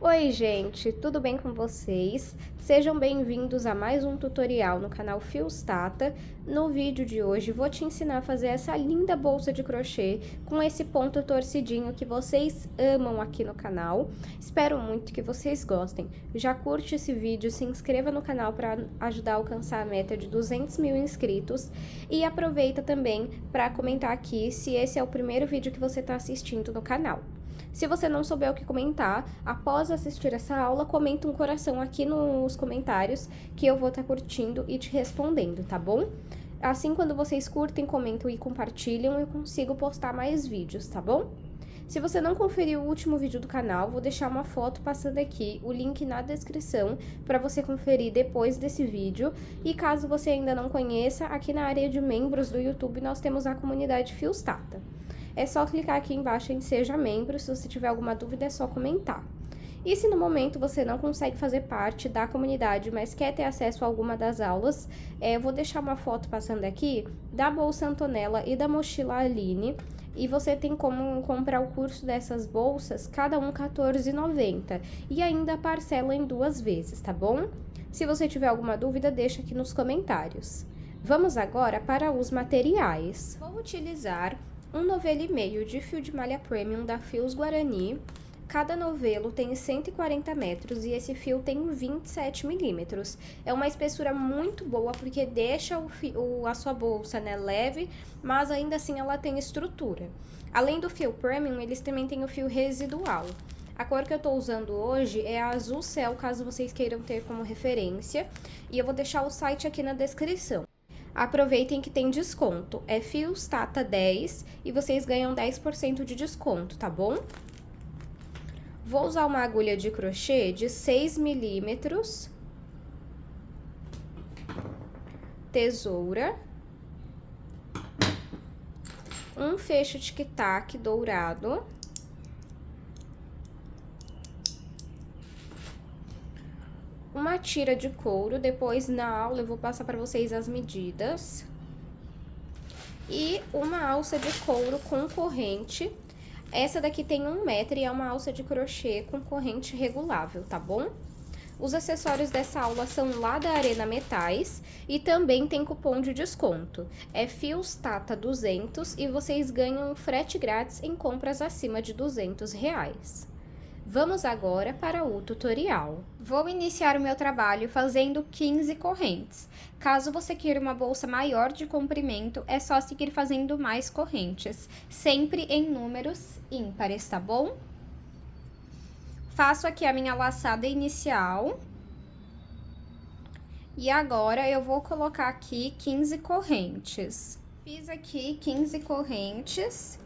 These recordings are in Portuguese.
Oi gente, tudo bem com vocês? Sejam bem-vindos a mais um tutorial no canal Fios Tata. No vídeo de hoje vou te ensinar a fazer essa linda bolsa de crochê com esse ponto torcidinho que vocês amam aqui no canal. Espero muito que vocês gostem. Já curte esse vídeo, se inscreva no canal para ajudar a alcançar a meta de 200 mil inscritos e aproveita também para comentar aqui se esse é o primeiro vídeo que você está assistindo no canal. Se você não souber o que comentar, após assistir essa aula, comenta um coração aqui nos comentários que eu vou estar curtindo e te respondendo, tá bom? Assim, quando vocês curtem, comentam e compartilham, eu consigo postar mais vídeos, tá bom? Se você não conferiu o último vídeo do canal, vou deixar uma foto passando aqui, o link na descrição, para você conferir depois desse vídeo. E caso você ainda não conheça, aqui na área de membros do YouTube nós temos a comunidade Fios Tata. É só clicar aqui embaixo em Seja Membro, se você tiver alguma dúvida é só comentar. E se no momento você não consegue fazer parte da comunidade, mas quer ter acesso a alguma das aulas, eu vou deixar uma foto passando aqui da bolsa Antonella e da mochila Aline, e você tem como comprar o curso dessas bolsas, cada um R$14,90, e ainda parcela em 2 vezes, tá bom? Se você tiver alguma dúvida, deixa aqui nos comentários. Vamos agora para os materiais. Vou utilizar um novelo e meio de fio de malha premium da Fios Guarani. Cada novelo tem 140 metros e esse fio tem 27 milímetros. É uma espessura muito boa porque deixa a sua bolsa, né, leve, mas ainda assim ela tem estrutura. Além do fio premium, eles também têm o fio residual. A cor que eu tô usando hoje é a azul céu, caso vocês queiram ter como referência. E eu vou deixar o site aqui na descrição. Aproveitem que tem desconto, é Fios Tata 10 e vocês ganham 10% de desconto, tá bom? Vou usar uma agulha de crochê de 6 milímetros, tesoura, um fecho tic-tac dourado, uma tira de couro, depois na aula eu vou passar para vocês as medidas, e uma alça de couro com corrente. Essa daqui tem 1 metro e é uma alça de crochê com corrente regulável, tá bom? Os acessórios dessa aula são lá da Arena Metais e também tem cupom de desconto. É Fios Tata 200 e vocês ganham frete grátis em compras acima de R$200. Vamos agora para o tutorial. Vou iniciar o meu trabalho fazendo 15 correntes. Caso você queira uma bolsa maior de comprimento, é só seguir fazendo mais correntes, sempre em números ímpares, tá bom? Faço aqui a minha laçada inicial. E agora eu vou colocar aqui 15 correntes. Fiz aqui 15 correntes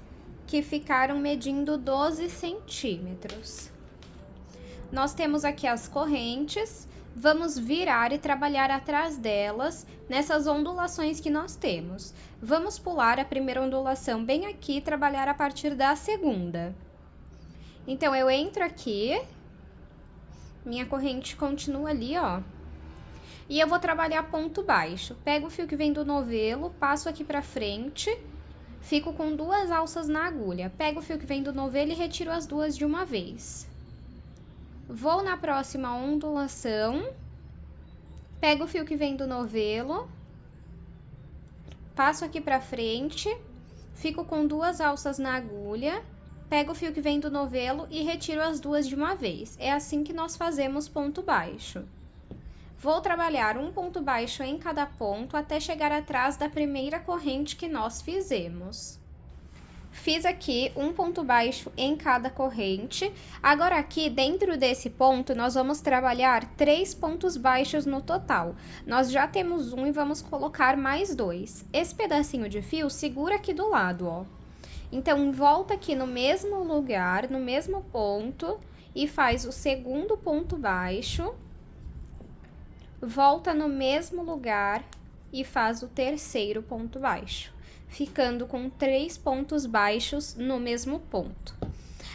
que ficaram medindo 12 centímetros. Nós temos aqui as correntes, vamos virar e trabalhar atrás delas, nessas ondulações que nós temos. Vamos pular a primeira ondulação bem aqui e trabalhar a partir da segunda. Então, eu entro aqui, minha corrente continua ali, ó. E eu vou trabalhar ponto baixo. Pego o fio que vem do novelo, passo aqui pra frente, fico com 2 alças na agulha. Pego o fio que vem do novelo e retiro as 2 de uma vez. Vou na próxima ondulação, pego o fio que vem do novelo, passo aqui pra frente, fico com 2 alças na agulha, pego o fio que vem do novelo e retiro as 2 de uma vez. É assim que nós fazemos ponto baixo. Vou trabalhar um ponto baixo em cada ponto até chegar atrás da primeira corrente que nós fizemos. Fiz aqui um ponto baixo em cada corrente. Agora aqui, dentro desse ponto, nós vamos trabalhar 3 pontos baixos no total. Nós já temos um e vamos colocar mais 2. Esse pedacinho de fio segura aqui do lado, ó. Então, volta aqui no mesmo lugar, no mesmo ponto, e faz o segundo ponto baixo. Volta no mesmo lugar e faz o terceiro ponto baixo, ficando com 3 pontos baixos no mesmo ponto.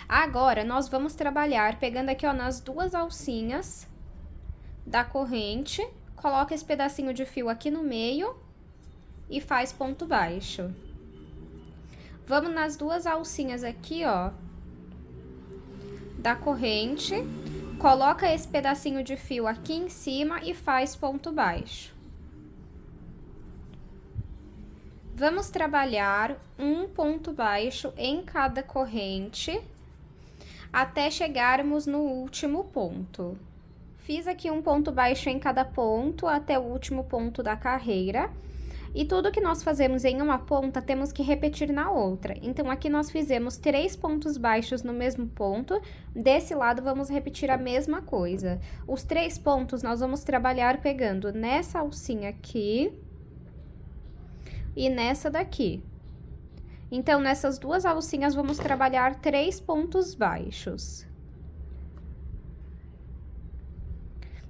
Agora, nós vamos trabalhar pegando aqui, ó, nas 2 alcinhas da corrente, coloca esse pedacinho de fio aqui no meio e faz ponto baixo. Vamos nas 2 alcinhas aqui, ó, da corrente, Coloca esse pedacinho de fio aqui em cima e faz ponto baixo. Vamos trabalhar um ponto baixo em cada corrente, até chegarmos no último ponto. Fiz aqui um ponto baixo em cada ponto, até o último ponto da carreira. E tudo que nós fazemos em uma ponta, temos que repetir na outra. Então, aqui nós fizemos 3 pontos baixos no mesmo ponto. Desse lado, vamos repetir a mesma coisa. Os 3 pontos, nós vamos trabalhar pegando nessa alcinha aqui e nessa daqui. Então, nessas duas alcinhas, vamos trabalhar 3 pontos baixos.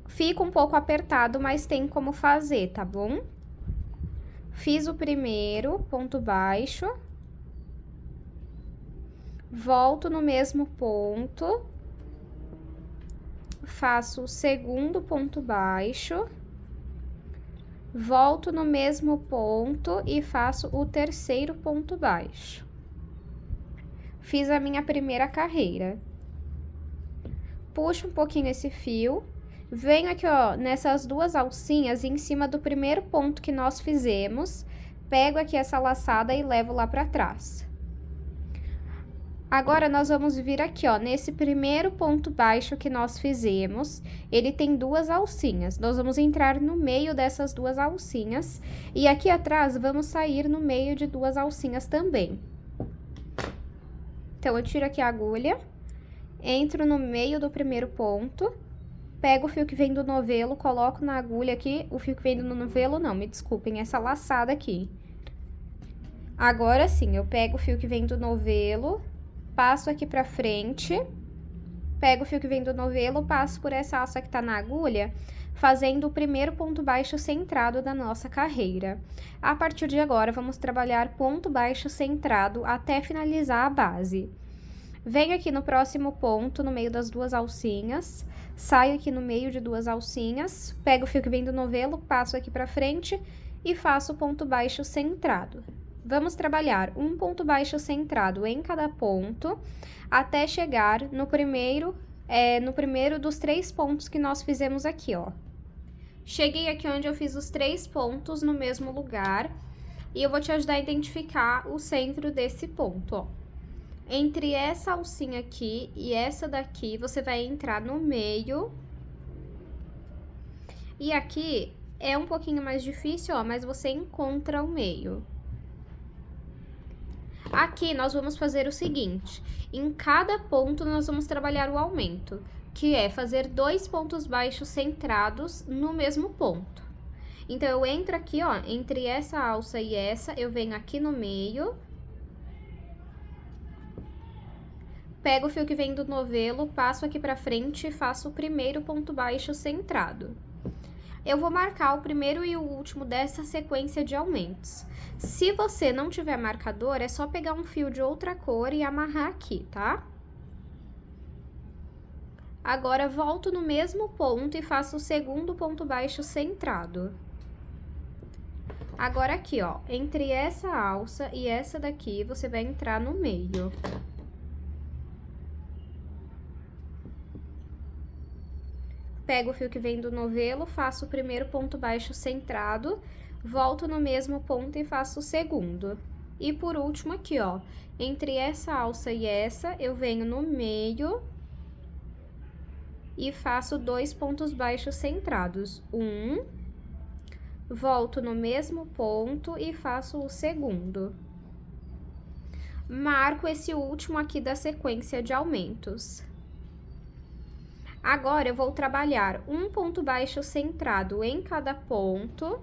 Fica um pouco apertado, mas tem como fazer, tá bom? Fiz o primeiro ponto baixo, volto no mesmo ponto, faço o segundo ponto baixo, volto no mesmo ponto e faço o terceiro ponto baixo. Fiz a minha primeira carreira. Puxo um pouquinho esse fio. Venho aqui, ó, nessas duas alcinhas em cima do primeiro ponto que nós fizemos, pego aqui essa laçada e levo lá pra trás. Agora, nós vamos vir aqui, ó, nesse primeiro ponto baixo que nós fizemos, ele tem duas alcinhas. Nós vamos entrar no meio dessas duas alcinhas e aqui atrás vamos sair no meio de duas alcinhas também. Então, eu tiro aqui a agulha, entro no meio do primeiro ponto. Pego o fio que vem do novelo, coloco na agulha aqui, o fio que vem do novelo não, me desculpem, essa laçada aqui. Agora sim, eu pego o fio que vem do novelo, passo aqui pra frente, pego o fio que vem do novelo, passo por essa alça que tá na agulha, fazendo o primeiro ponto baixo centrado da nossa carreira. A partir de agora, vamos trabalhar ponto baixo centrado até finalizar a base. Venho aqui no próximo ponto, no meio das duas alcinhas, saio aqui no meio de duas alcinhas, pego o fio que vem do novelo, passo aqui pra frente e faço o ponto baixo centrado. Vamos trabalhar um ponto baixo centrado em cada ponto, até chegar no primeiro dos 3 pontos que nós fizemos aqui, ó. Cheguei aqui onde eu fiz os 3 pontos no mesmo lugar, e eu vou te ajudar a identificar o centro desse ponto, ó. Entre essa alcinha aqui e essa daqui, você vai entrar no meio. E aqui é um pouquinho mais difícil, ó, mas você encontra o meio. Aqui nós vamos fazer o seguinte, em cada ponto nós vamos trabalhar o aumento, que é fazer 2 pontos baixos centrados no mesmo ponto. Então, eu entro aqui, ó, entre essa alça e essa, eu venho aqui no meio. Pego o fio que vem do novelo, passo aqui pra frente e faço o primeiro ponto baixo centrado. Eu vou marcar o primeiro e o último dessa sequência de aumentos. Se você não tiver marcador, é só pegar um fio de outra cor e amarrar aqui, tá? Agora, volto no mesmo ponto e faço o segundo ponto baixo centrado. Agora, aqui, ó, entre essa alça e essa daqui, você vai entrar no meio. Pego o fio que vem do novelo, faço o primeiro ponto baixo centrado, volto no mesmo ponto e faço o segundo. E por último aqui, ó, entre essa alça e essa, eu venho no meio e faço 2 pontos baixos centrados. Volto no mesmo ponto e faço o segundo. Marco esse último aqui da sequência de aumentos. Agora, eu vou trabalhar um ponto baixo centrado em cada ponto,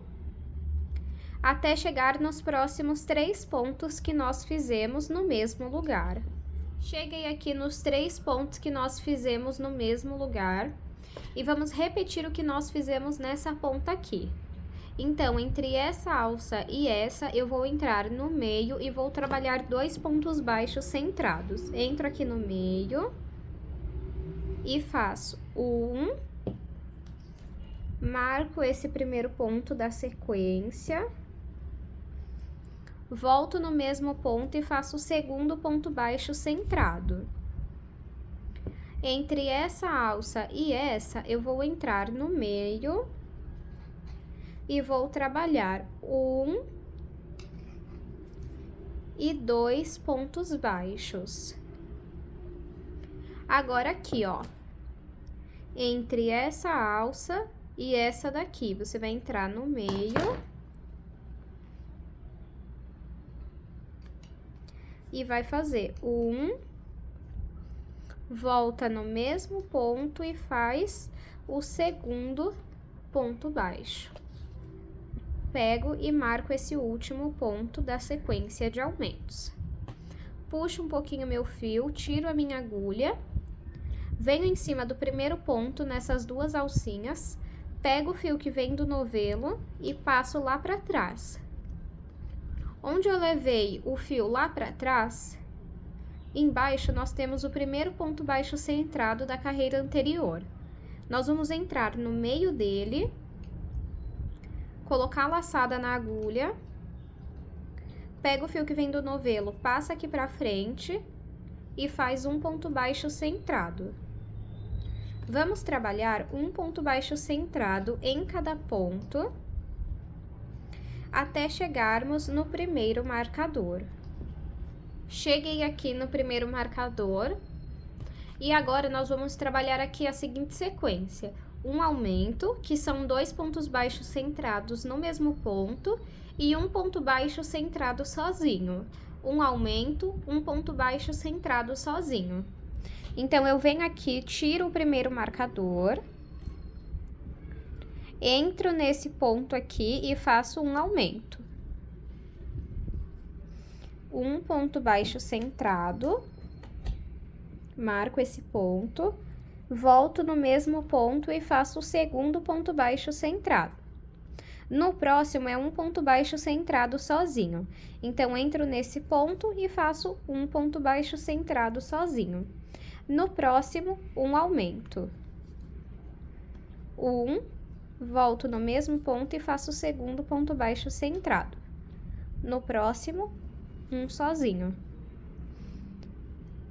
até chegar nos próximos 3 pontos que nós fizemos no mesmo lugar. Cheguei aqui nos 3 pontos que nós fizemos no mesmo lugar, e vamos repetir o que nós fizemos nessa ponta aqui. Então, entre essa alça e essa, eu vou entrar no meio e vou trabalhar 2 pontos baixos centrados. Entro aqui no meio e faço marco esse primeiro ponto da sequência, volto no mesmo ponto e faço o segundo ponto baixo centrado. Entre essa alça e essa, eu vou entrar no meio e vou trabalhar 1 e 2 pontos baixos. Agora aqui, ó, entre essa alça e essa daqui, você vai entrar no meio e vai fazer 1, volta no mesmo ponto e faz o segundo ponto baixo. Pego e marco esse último ponto da sequência de aumentos. Puxo um pouquinho meu fio, tiro a minha agulha, venho em cima do primeiro ponto nessas duas alcinhas, pego o fio que vem do novelo e passo lá para trás. Onde eu levei o fio lá para trás, embaixo nós temos o primeiro ponto baixo centrado da carreira anterior. Nós vamos entrar no meio dele, colocar a laçada na agulha, pega o fio que vem do novelo, passa aqui pra frente e faz um ponto baixo centrado. Vamos trabalhar um ponto baixo centrado em cada ponto, até chegarmos no primeiro marcador. Cheguei aqui no primeiro marcador, e agora nós vamos trabalhar aqui a seguinte sequência: um aumento, que são 2 pontos baixos centrados no mesmo ponto, e um ponto baixo centrado sozinho. Um aumento, um ponto baixo centrado sozinho. Então, eu venho aqui, tiro o primeiro marcador, entro nesse ponto aqui e faço um aumento. Um ponto baixo centrado, marco esse ponto, volto no mesmo ponto e faço o segundo ponto baixo centrado. No próximo é um ponto baixo centrado sozinho. Então, entro nesse ponto e faço um ponto baixo centrado sozinho. No próximo, um aumento. Volto no mesmo ponto e faço o segundo ponto baixo centrado. No próximo, um sozinho.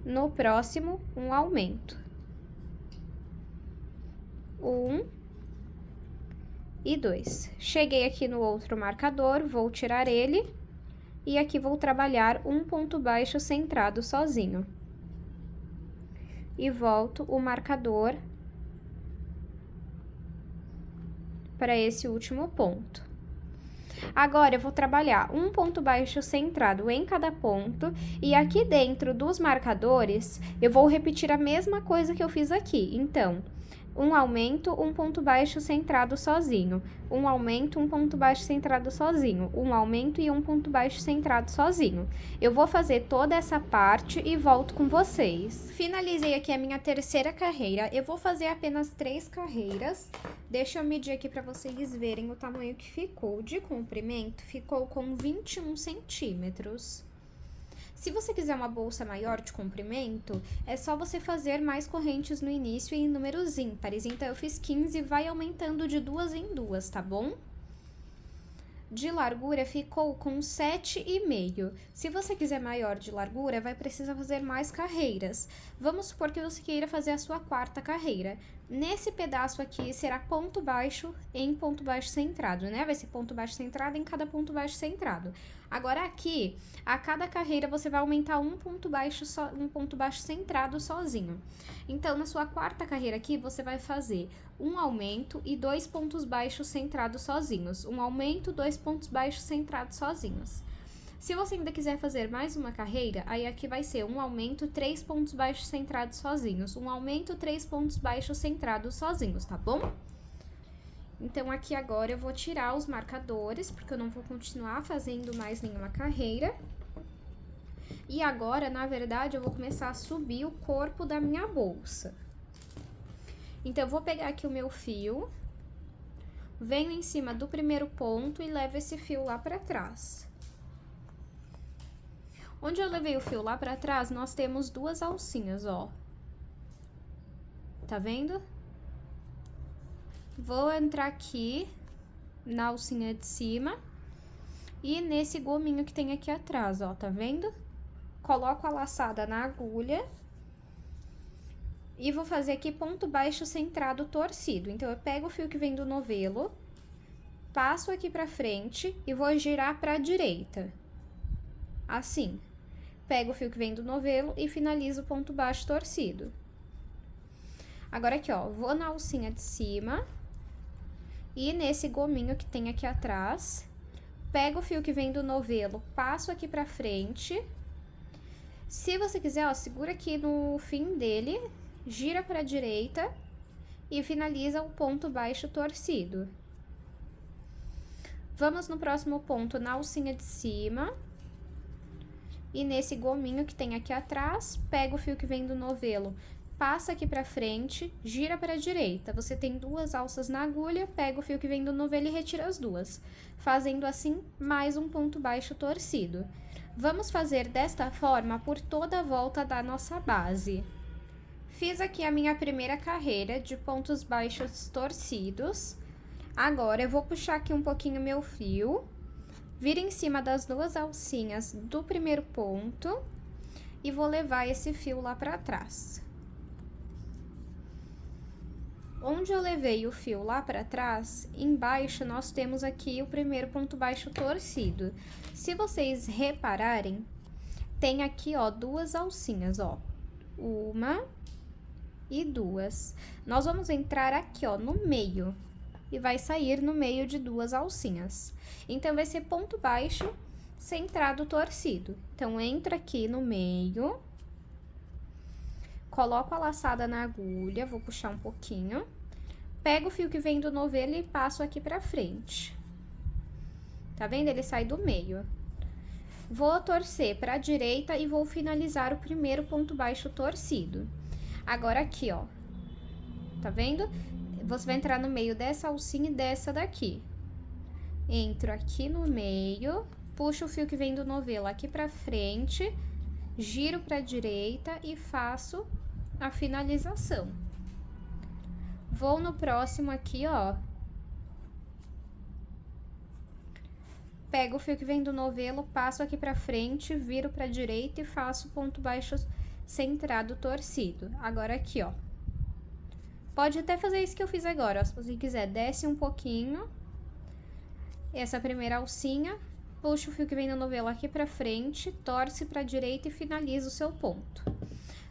No próximo, um aumento. 1 e 2. Cheguei aqui no outro marcador, vou tirar ele, e aqui vou trabalhar um ponto baixo centrado sozinho. E volto o marcador para esse último ponto. Agora, eu vou trabalhar um ponto baixo centrado em cada ponto, e aqui dentro dos marcadores, eu vou repetir a mesma coisa que eu fiz aqui. Então, um aumento, um ponto baixo centrado sozinho. Um aumento, um ponto baixo centrado sozinho. Um aumento e um ponto baixo centrado sozinho. Eu vou fazer toda essa parte e volto com vocês. Finalizei aqui a minha terceira carreira. Eu vou fazer apenas 3 carreiras. Deixa eu medir aqui para vocês verem o tamanho que ficou. De comprimento, ficou com 21 centímetros. Se você quiser uma bolsa maior de comprimento, é só você fazer mais correntes no início e em números ímpares. Então, eu fiz 15 e vai aumentando de 2 em 2, tá bom? De largura, ficou com 7,5. Se você quiser maior de largura, vai precisar fazer mais carreiras. Vamos supor que você queira fazer a sua 4ª carreira. Nesse pedaço aqui, será ponto baixo em ponto baixo centrado, né? Vai ser ponto baixo centrado em cada ponto baixo centrado. Agora, aqui, a cada carreira, você vai aumentar um ponto baixo centrado sozinho. Então, na sua 4ª carreira aqui, você vai fazer um aumento e 2 pontos baixos centrados sozinhos. Um aumento, 2 pontos baixos centrados sozinhos. Se você ainda quiser fazer mais uma carreira, aí aqui vai ser um aumento, 3 pontos baixos centrados sozinhos. Um aumento, 3 pontos baixos centrados sozinhos, tá bom? Então, aqui agora eu vou tirar os marcadores, porque eu não vou continuar fazendo mais nenhuma carreira. E agora, na verdade, eu vou começar a subir o corpo da minha bolsa. Então, eu vou pegar aqui o meu fio, venho em cima do primeiro ponto e levo esse fio lá pra trás. Onde eu levei o fio lá pra trás, nós temos 2 alcinhas, ó. Tá vendo? Vou entrar aqui na alcinha de cima e nesse gominho que tem aqui atrás, ó, tá vendo? Coloco a laçada na agulha E vou fazer aqui ponto baixo centrado torcido. Então, eu pego o fio que vem do novelo, passo aqui pra frente e vou girar pra direita. Assim. Pego o fio que vem do novelo e finalizo o ponto baixo torcido. Agora aqui, ó, vou na alcinha de cima e nesse gominho que tem aqui atrás, pego o fio que vem do novelo, passo aqui pra frente. Se você quiser, ó, segura aqui no fim dele, gira pra direita e finaliza o ponto baixo torcido. Vamos no próximo ponto, na alcinha de cima. E nesse gominho que tem aqui atrás, pega o fio que vem do novelo, passa aqui pra frente, gira pra direita. Você tem 2 alças na agulha, pega o fio que vem do novelo e retira as 2. Fazendo assim, mais um ponto baixo torcido. Vamos fazer desta forma por toda a volta da nossa base. Fiz aqui a minha primeira carreira de pontos baixos torcidos. Agora, eu vou puxar aqui um pouquinho meu fio, vir em cima das 2 alcinhas do primeiro ponto e vou levar esse fio lá pra trás. Onde eu levei o fio lá pra trás, embaixo nós temos aqui o primeiro ponto baixo torcido. Se vocês repararem, tem aqui, ó, 2 alcinhas, ó, 1 e 2. Nós vamos entrar aqui, ó, no meio. E vai sair no meio de 2 alcinhas. Então, vai ser ponto baixo centrado torcido. Então, entra aqui no meio, coloco a laçada na agulha, vou puxar um pouquinho, pego o fio que vem do novelo e passo aqui pra frente. Tá vendo? Ele sai do meio. Vou torcer pra direita e vou finalizar o primeiro ponto baixo torcido. Agora, aqui, ó, tá vendo? Você vai entrar no meio dessa alcinha e dessa daqui. Entro aqui no meio, puxo o fio que vem do novelo aqui pra frente, giro pra direita e faço a finalização. Vou no próximo aqui, ó. Pego o fio que vem do novelo, passo aqui pra frente, viro pra direita e faço ponto baixo centrado torcido. Agora aqui, ó. Pode até fazer isso que eu fiz agora, ó, se você quiser, desce um pouquinho essa primeira alcinha, puxa o fio que vem do novelo aqui pra frente, torce pra direita e finaliza o seu ponto.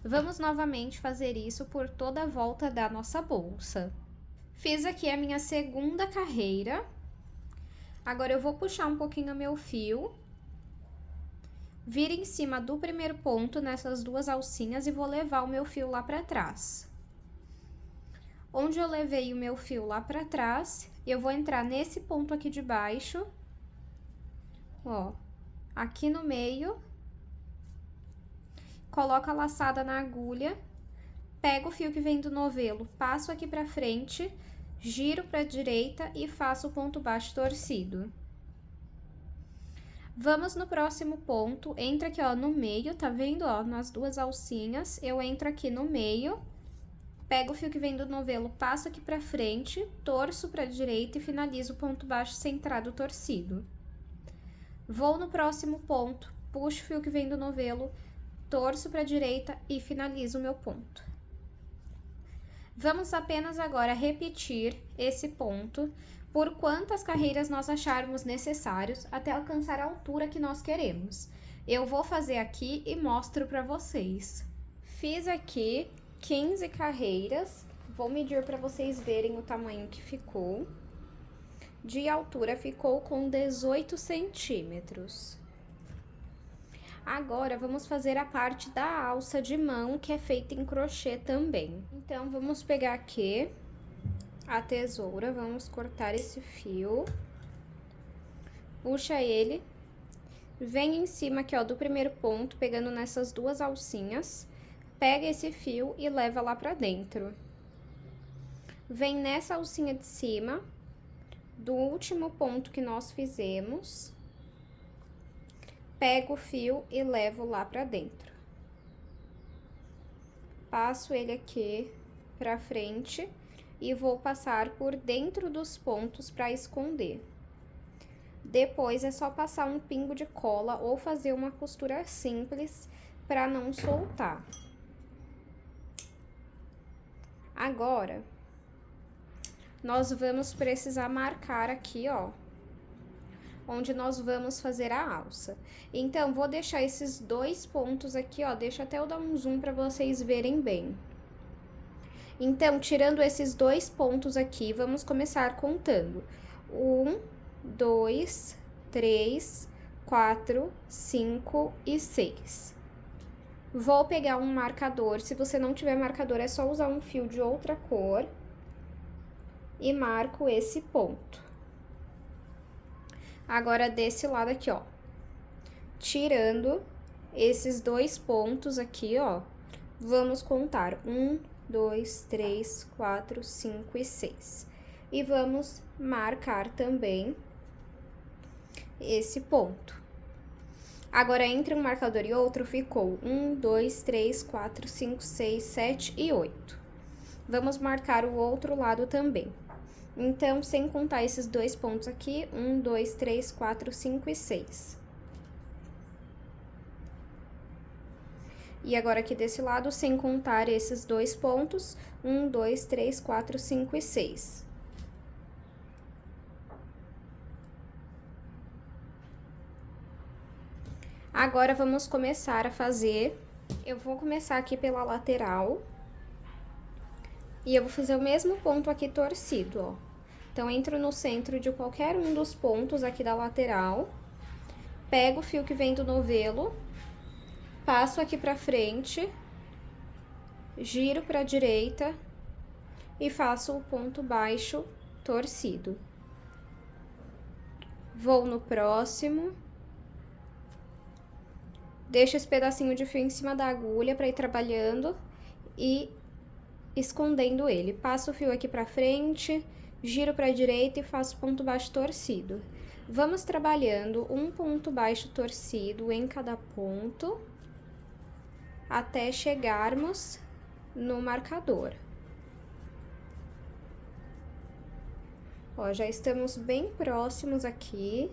Vamos novamente fazer isso por toda a volta da nossa bolsa. Fiz aqui a minha segunda carreira. Agora, eu vou puxar um pouquinho meu fio, vir em cima do primeiro ponto nessas 2 alcinhas e vou levar o meu fio lá pra trás. Onde eu levei o meu fio lá pra trás, eu vou entrar nesse ponto aqui de baixo, ó, aqui no meio, coloco a laçada na agulha, pego o fio que vem do novelo, passo aqui pra frente, giro pra direita e faço o ponto baixo torcido. Vamos no próximo ponto, entra aqui, ó, no meio, tá vendo, ó, nas 2 alcinhas, eu entro aqui no meio, pego o fio que vem do novelo, passo aqui pra frente, torço pra direita e finalizo o ponto baixo centrado torcido. Vou no próximo ponto, puxo o fio que vem do novelo, torço pra direita e finalizo o meu ponto. Vamos apenas agora repetir esse ponto por quantas carreiras nós acharmos necessários até alcançar a altura que nós queremos. Eu vou fazer aqui e mostro pra vocês. Fiz aqui 15 carreiras, vou medir para vocês verem o tamanho que ficou. De altura ficou com 18 centímetros. Agora, vamos fazer a parte da alça de mão, que é feita em crochê também. Então, vamos pegar aqui a tesoura, vamos cortar esse fio. Puxa ele, vem em cima aqui, ó, do primeiro ponto, pegando nessas 2 alcinhas. Pega esse fio e leva lá pra dentro. Vem nessa alcinha de cima, do último ponto que nós fizemos. Pego o fio e levo lá pra dentro. Passo ele aqui pra frente e vou passar por dentro dos pontos pra esconder. Depois, é só passar um pingo de cola ou fazer uma costura simples pra não soltar. Agora, nós vamos precisar marcar aqui, ó, onde nós vamos fazer a alça. Então, vou deixar esses 2 pontos aqui, ó, deixa até eu dar um zoom pra vocês verem bem. Então, tirando esses 2 pontos aqui, vamos começar contando. 1, 2, 3, 4, 5 e 6. Vou pegar um marcador, se você não tiver marcador, é só usar um fio de outra cor. E marco esse ponto. Agora, desse lado aqui, ó, tirando esses 2 pontos aqui, ó, vamos contar 1, 2, 3, 4, 5 e 6. E vamos marcar também esse ponto. Agora, entre um marcador e outro, ficou 1, 2, 3, 4, 5, 6, 7 e 8. Vamos marcar o outro lado também. Então, sem contar esses 2 pontos aqui, 1, 2, 3, 4, 5 e 6. E agora aqui desse lado, sem contar esses 2 pontos, 1, 2, 3, 4, 5 e 6. Agora, vamos começar a fazer. Eu vou começar aqui pela lateral. E eu vou fazer o mesmo ponto aqui torcido, ó. Então, entro no centro de qualquer um dos pontos aqui da lateral. Pego o fio que vem do novelo. Passo aqui pra frente. Giro pra direita. E faço o ponto baixo torcido. Vou no próximo. Deixo esse pedacinho de fio em cima da agulha pra ir trabalhando. E escondendo ele. Passo o fio aqui pra frente, giro pra direita e faço ponto baixo torcido. Vamos trabalhando um ponto baixo torcido em cada ponto, até chegarmos no marcador. Ó, já estamos bem próximos aqui.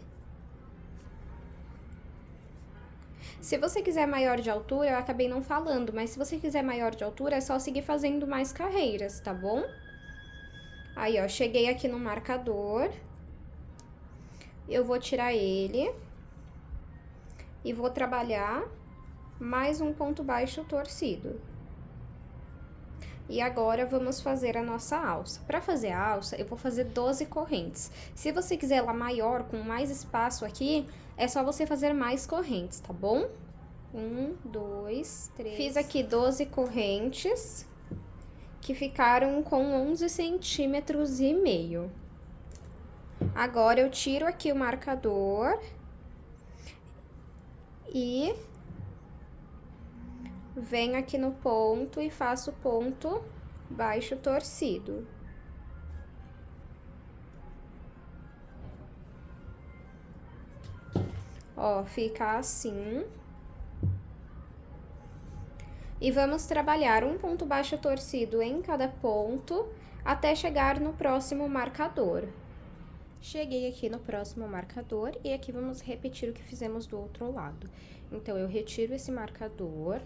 Se você quiser maior de altura, eu acabei não falando, mas se você quiser maior de altura, é só seguir fazendo mais carreiras, tá bom? Aí, ó, cheguei aqui no marcador. Eu vou tirar ele. E vou trabalhar mais um ponto baixo torcido. E agora, vamos fazer a nossa alça. Para fazer a alça, eu vou fazer 12 correntes. Se você quiser ela maior, com mais espaço aqui, é só você fazer mais correntes, tá bom? 1, 2, 3... Fiz aqui 12 correntes, que ficaram com 11 centímetros e meio. Agora, eu tiro aqui o marcador e venho aqui no ponto e faço ponto baixo torcido. Ó, fica assim. E vamos trabalhar um ponto baixo torcido em cada ponto, até chegar no próximo marcador. Cheguei aqui no próximo marcador e aqui vamos repetir o que fizemos do outro lado. Então, eu retiro esse marcador.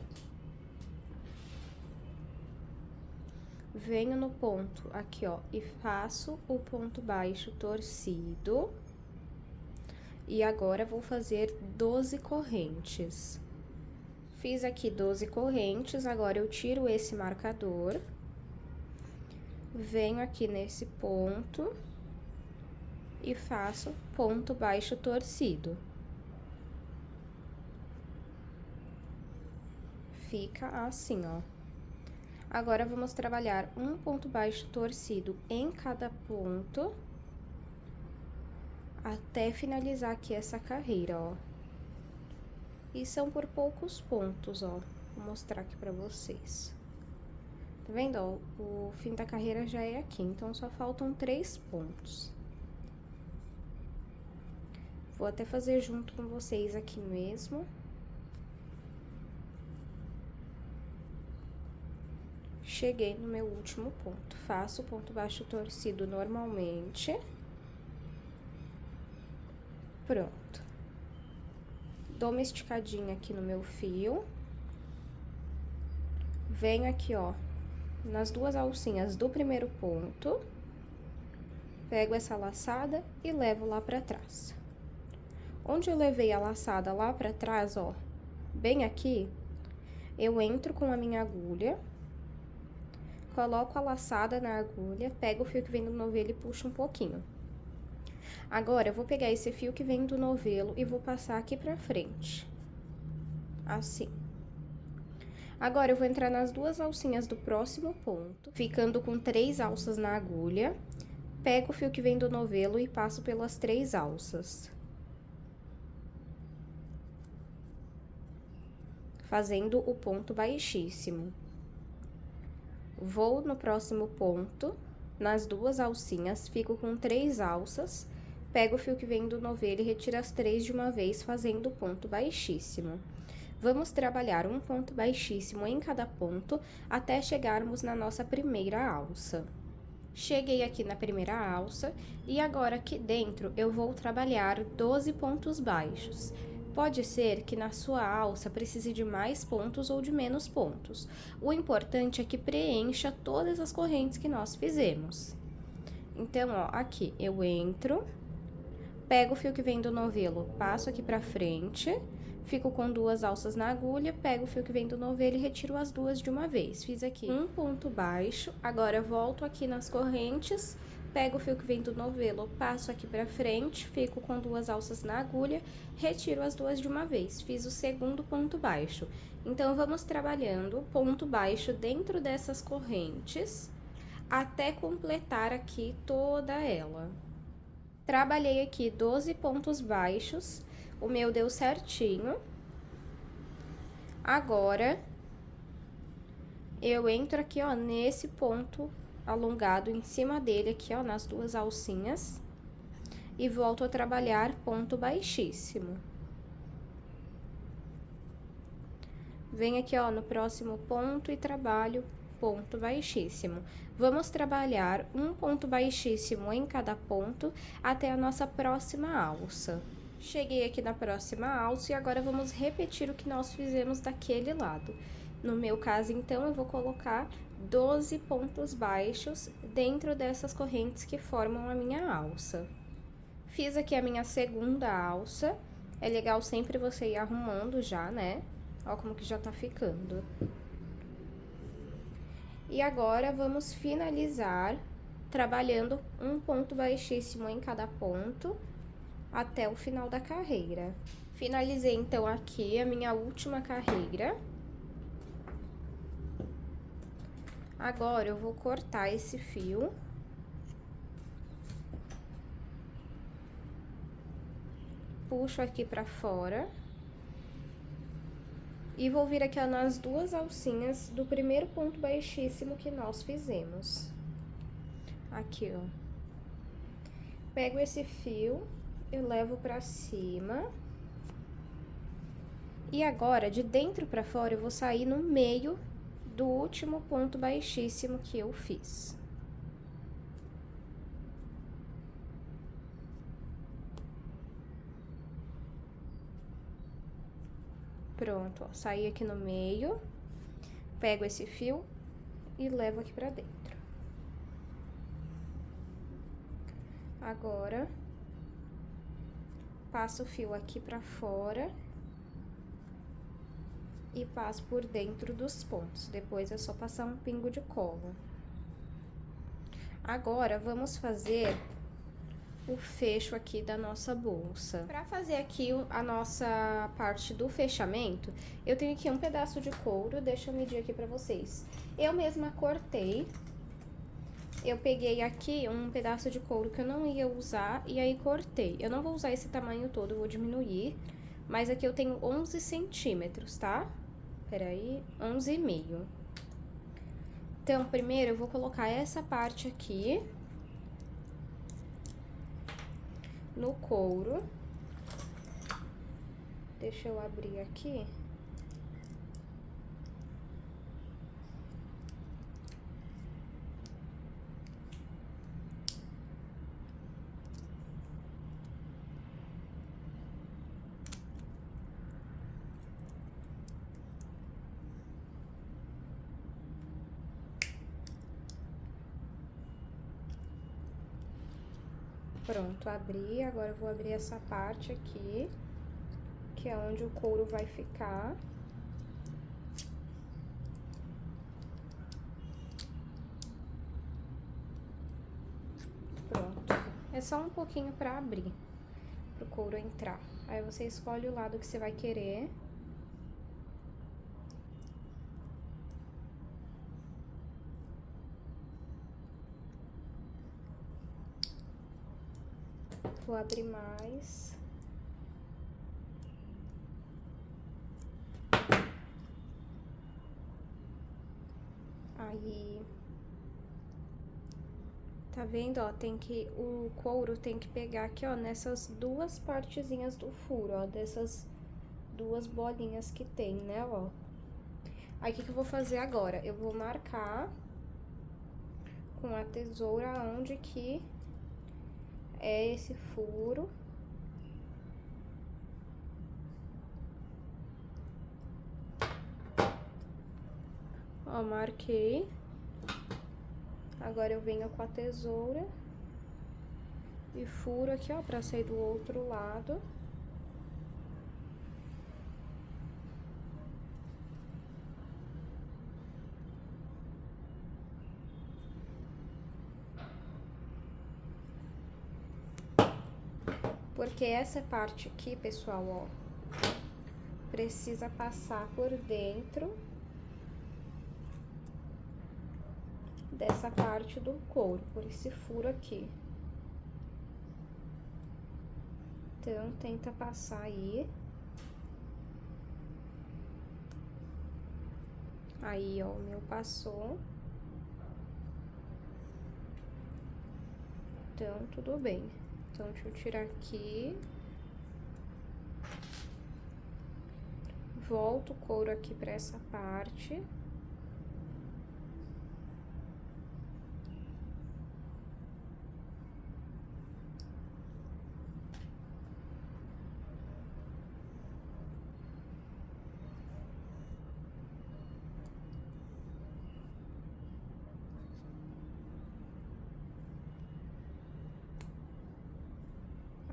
Venho no ponto aqui, ó, e faço o ponto baixo torcido. E agora, vou fazer 12 correntes. Fiz aqui 12 correntes, agora eu tiro esse marcador. Venho aqui nesse ponto e faço ponto baixo torcido. Fica assim, ó. Agora, vamos trabalhar um ponto baixo torcido em cada ponto, até finalizar aqui essa carreira, ó. E são por poucos pontos, ó. Vou mostrar aqui pra vocês. Tá vendo, ó? O fim da carreira já é aqui, então só faltam 3 pontos. Vou até fazer junto com vocês aqui mesmo. Cheguei no meu último ponto. Faço o ponto baixo torcido normalmente. Pronto. Dou uma esticadinha aqui no meu fio. Venho aqui, ó, nas duas alcinhas do primeiro ponto, pego essa laçada e levo lá pra trás. Onde eu levei a laçada lá pra trás, ó, bem aqui, eu entro com a minha agulha, coloco a laçada na agulha, pego o fio que vem do novelo e puxo um pouquinho. Agora, eu vou pegar esse fio que vem do novelo e vou passar aqui pra frente. Assim. Agora, eu vou entrar nas duas alcinhas do próximo ponto, ficando com 3 alças na agulha. Pego o fio que vem do novelo e passo pelas 3 alças. Fazendo o ponto baixíssimo. Vou no próximo ponto, nas duas alcinhas, fico com 3 alças, pego o fio que vem do novelo e retiro as 3 de uma vez, fazendo o ponto baixíssimo. Vamos trabalhar um ponto baixíssimo em cada ponto, até chegarmos na nossa primeira alça. Cheguei aqui na primeira alça, e agora aqui dentro eu vou trabalhar 12 pontos baixos. Pode ser que na sua alça precise de mais pontos ou de menos pontos. O importante é que preencha todas as correntes que nós fizemos. Então, ó, aqui eu entro, pego o fio que vem do novelo, passo aqui pra frente, fico com 2 alças na agulha, pego o fio que vem do novelo e retiro as 2 de uma vez. Fiz aqui um ponto baixo, agora volto aqui nas correntes, pego o fio que vem do novelo, passo aqui pra frente, fico com 2 alças na agulha, retiro as 2 de uma vez. Fiz o segundo ponto baixo. Então, vamos trabalhando ponto baixo dentro dessas correntes, até completar aqui toda ela. Trabalhei aqui 12 pontos baixos, o meu deu certinho. Agora, eu entro aqui, ó, nesse ponto alongado em cima dele aqui, ó, nas duas alcinhas, e volto a trabalhar ponto baixíssimo. Venho aqui, ó, no próximo ponto e trabalho ponto baixíssimo. Vamos trabalhar um ponto baixíssimo em cada ponto até a nossa próxima alça. Cheguei aqui na próxima alça e agora vamos repetir o que nós fizemos daquele lado. No meu caso, então, eu vou colocar 12 pontos baixos dentro dessas correntes que formam a minha alça. Fiz aqui a minha segunda alça. É legal sempre você ir arrumando já, né? Ó como que já tá ficando. E agora, vamos finalizar trabalhando um ponto baixíssimo em cada ponto até o final da carreira. Finalizei, então, aqui a minha última carreira. Agora, eu vou cortar esse fio. Puxo aqui pra fora. E vou vir aqui nas duas alcinhas do primeiro ponto baixíssimo que nós fizemos. Aqui, ó. Pego esse fio, eu levo pra cima. E agora, de dentro pra fora, eu vou sair no meio do último ponto baixíssimo que eu fiz. Pronto, ó, saí aqui no meio, pego esse fio e levo aqui pra dentro. Agora, passo o fio aqui pra fora e passo por dentro dos pontos. Depois é só passar um pingo de cola. Agora, vamos fazer o fecho aqui da nossa bolsa. Para fazer aqui a nossa parte do fechamento, eu tenho aqui um pedaço de couro, deixa eu medir aqui pra vocês. Eu mesma cortei, eu peguei aqui um pedaço de couro que eu não ia usar e aí cortei. Eu não vou usar esse tamanho todo, eu vou diminuir, mas aqui eu tenho 11 centímetros, tá? Peraí, 11,5. Então, primeiro eu vou colocar essa parte aqui no couro. Deixa eu abrir aqui. Pronto, abri. Agora eu vou abrir essa parte aqui, que é onde o couro vai ficar. Pronto. É só um pouquinho pra abrir, pro couro entrar. Aí você escolhe o lado que você vai querer. Vou abrir mais. Aí, tá vendo, ó, o couro tem que pegar aqui, ó, nessas duas partezinhas do furo, ó, dessas duas bolinhas que tem, né, ó. Aí, o que eu vou fazer agora? Eu vou marcar com a tesoura onde que é esse furo. Ó, marquei. Agora eu venho com a tesoura e furo aqui, ó, pra sair do outro lado. Porque essa parte aqui, pessoal, ó, precisa passar por dentro dessa parte do couro, por esse furo aqui. Então, tenta passar aí. Aí, ó, o meu passou. Então, tudo bem. Então, deixa eu tirar aqui. Volto o couro aqui pra essa parte.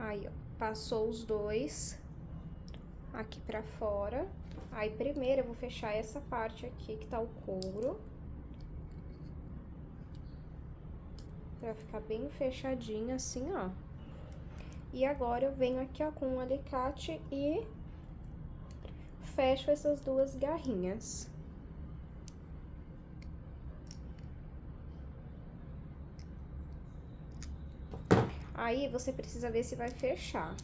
Aí, ó, passou os dois aqui pra fora. Aí, primeiro, eu vou fechar essa parte aqui que tá o couro. Pra ficar bem fechadinho assim, ó. E agora, eu venho aqui, ó, com um alicate e fecho essas duas garrinhas. Aí, você precisa ver se vai fechar.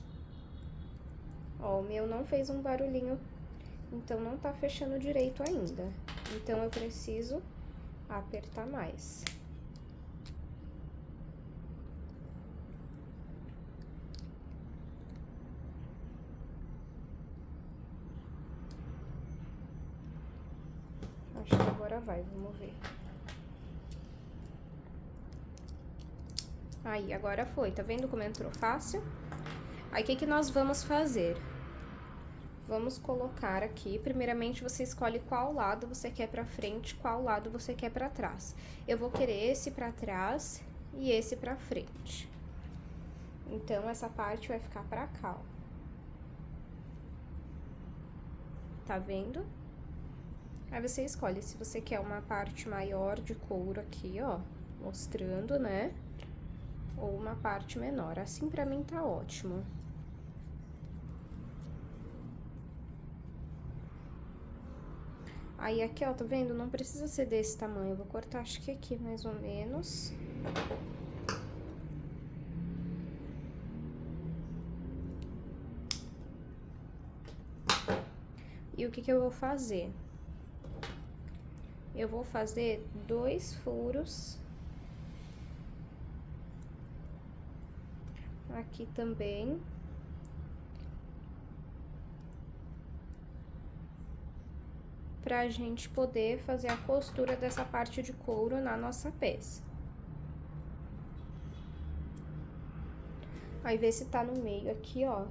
Ó, o meu não fez um barulhinho, então não tá fechando direito ainda. Então, eu preciso apertar mais. Acho que agora vai, vamos ver. Aí, agora foi, tá vendo como entrou fácil? Aí, o que nós vamos fazer? Vamos colocar aqui, primeiramente você escolhe qual lado você quer pra frente, qual lado você quer pra trás. Eu vou querer esse pra trás e esse pra frente. Então, essa parte vai ficar pra cá, ó. Tá vendo? Aí, você escolhe se você quer uma parte maior de couro aqui, ó, mostrando, né? Ou uma parte menor. Assim, pra mim, tá ótimo. Aí, aqui, ó, tá vendo? Não precisa ser desse tamanho. Eu vou cortar, acho que aqui, mais ou menos. E o que eu vou fazer? Eu vou fazer 2 furos. Aqui também. Pra gente poder fazer a costura dessa parte de couro na nossa peça. Aí, vê se tá no meio aqui, ó.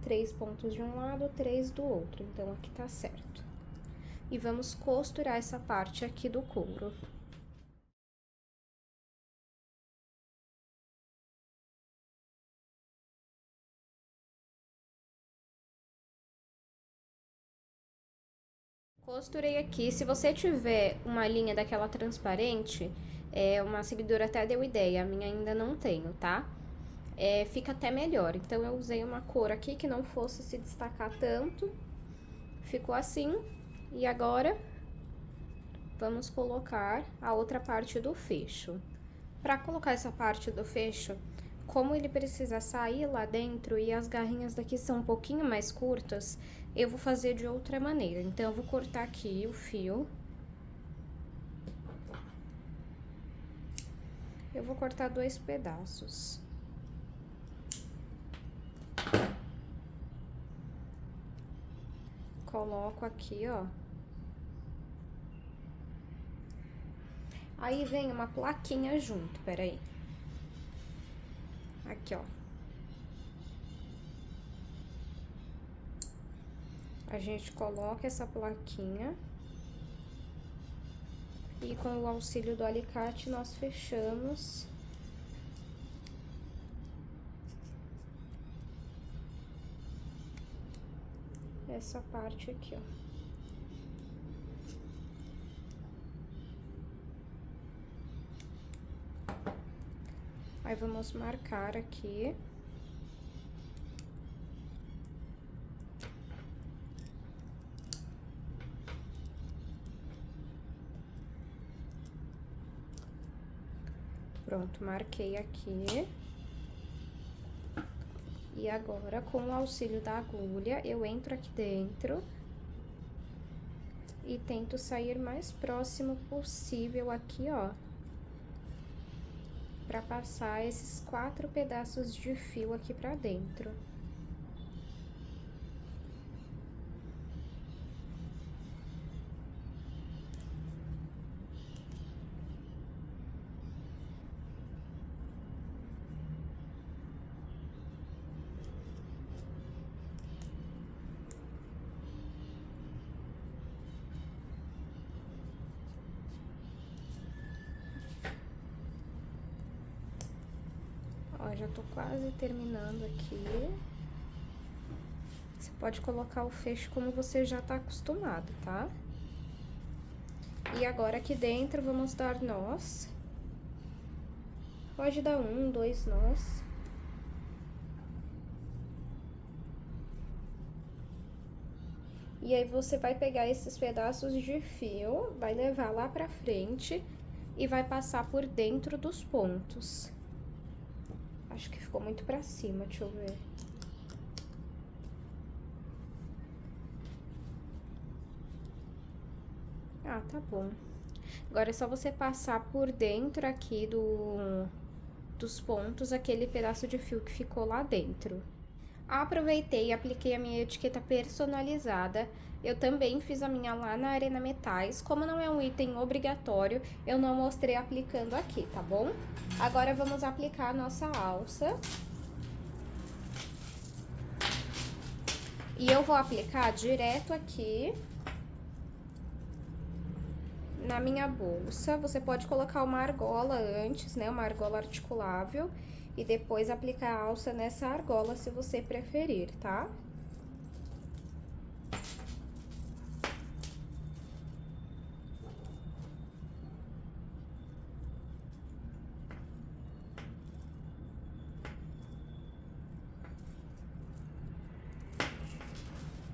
3 pontos de um lado, 3 do outro. Então, aqui tá certo. E vamos costurar essa parte aqui do couro. Costurei aqui. Se você tiver uma linha daquela transparente, uma seguidora até deu ideia, a minha ainda não tenho, tá? Fica até melhor. Então, eu usei uma cor aqui que não fosse se destacar tanto. Ficou assim. E agora, vamos colocar a outra parte do fecho. Para colocar essa parte do fecho, como ele precisa sair lá dentro e as garrinhas daqui são um pouquinho mais curtas, eu vou fazer de outra maneira. Então, eu vou cortar aqui o fio. Eu vou cortar 2 pedaços. Coloco aqui, ó. Aí vem uma plaquinha junto, peraí. Aqui, ó. A gente coloca essa plaquinha. E com o auxílio do alicate, nós fechamos. Essa parte aqui, ó. Aí, vamos marcar aqui. Pronto, marquei aqui. E agora, com o auxílio da agulha, eu entro aqui dentro. E tento sair mais próximo possível aqui, ó. Pra passar esses 4 pedaços de fio aqui pra dentro. Ó, já tô quase terminando aqui. Você pode colocar o fecho como você já tá acostumado, tá? E agora aqui dentro vamos dar nós. Pode dar 1, 2 nós. E aí, você vai pegar esses pedaços de fio, vai levar lá pra frente e vai passar por dentro dos pontos. Acho que ficou muito pra cima, deixa eu ver. Ah, tá bom. Agora é só você passar por dentro aqui dos pontos aquele pedaço de fio que ficou lá dentro. Aproveitei e apliquei a minha etiqueta personalizada. Eu também fiz a minha lá na Arena Metais. Como não é um item obrigatório, eu não mostrei aplicando aqui, tá bom? Agora, vamos aplicar a nossa alça. E eu vou aplicar direto aqui na minha bolsa. Você pode colocar uma argola antes, né? Uma argola articulável. E depois aplicar a alça nessa argola, se você preferir, tá?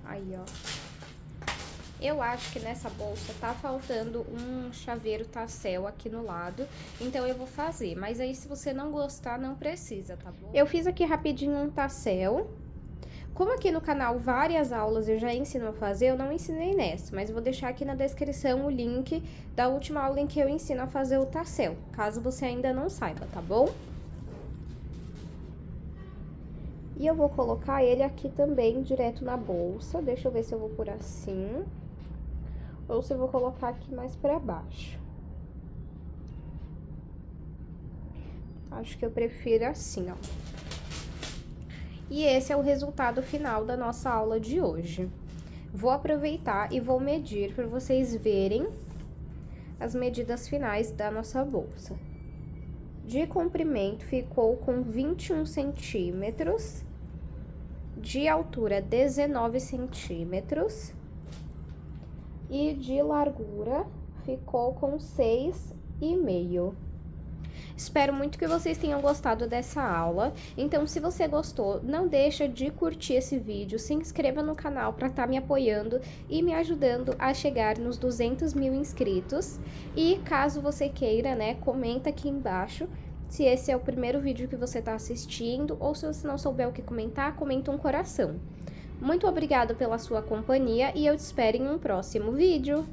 Aí, ó. Eu acho que nessa bolsa tá faltando um chaveiro tassel aqui no lado, então eu vou fazer. Mas aí, se você não gostar, não precisa, tá bom? Eu fiz aqui rapidinho um tassel. Como aqui no canal várias aulas eu já ensino a fazer, eu não ensinei nessa, mas eu vou deixar aqui na descrição o link da última aula em que eu ensino a fazer o tassel, caso você ainda não saiba, tá bom? E eu vou colocar ele aqui também, direto na bolsa. Deixa eu ver se eu vou por assim, ou se eu vou colocar aqui mais pra baixo. Acho que eu prefiro assim, ó. E esse é o resultado final da nossa aula de hoje. Vou aproveitar e vou medir para vocês verem as medidas finais da nossa bolsa. De comprimento, ficou com 21 centímetros. De altura, 19 centímetros. e de largura ficou com 6,5. Espero muito que vocês tenham gostado dessa aula. Então, se você gostou, não deixa de curtir esse vídeo, se inscreva no canal para estar me apoiando e me ajudando a chegar nos 200 mil inscritos. E caso você queira, né, comenta aqui embaixo se esse é o primeiro vídeo que você está assistindo, ou se você não souber o que comentar, comenta um coração. Muito obrigada pela sua companhia e eu te espero em um próximo vídeo.